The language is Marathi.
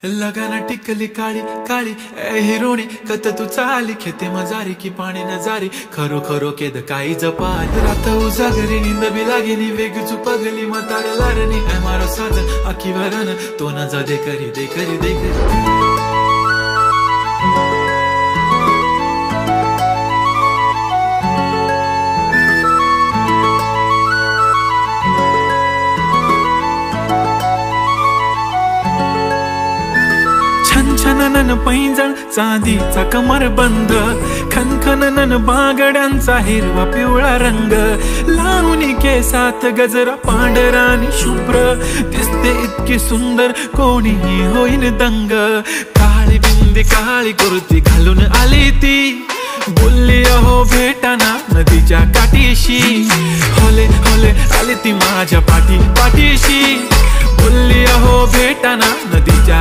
लगाना टिकली काळी काळी ए हिरोणी कत तू चाली खेते मजारी की पाणी नजारी खरो खरो केद काही जपाल रात उजागरी नींद बी लागेनी वेग चुपगली मतार लारणी ए मारो साथ आखी वरन तो न जा दे करी दे करी दे करी छनछनन पैंजण चांदीचा कमर बंद खनखनन बांगड्यांचा हिरवा पिवळा रंग लावणी केसात गजरा पांढरा आणि शुभ्र दिसते इतकी सुंदर कोणीही होईन दंग काळी बिंदी काळी कुर्ती घालून आली ती बोलली अहो भेटाना नदीच्या काठीशी होले होले आली ती माझ्या पाठीशी बोलली अहो भेटाना नदीच्या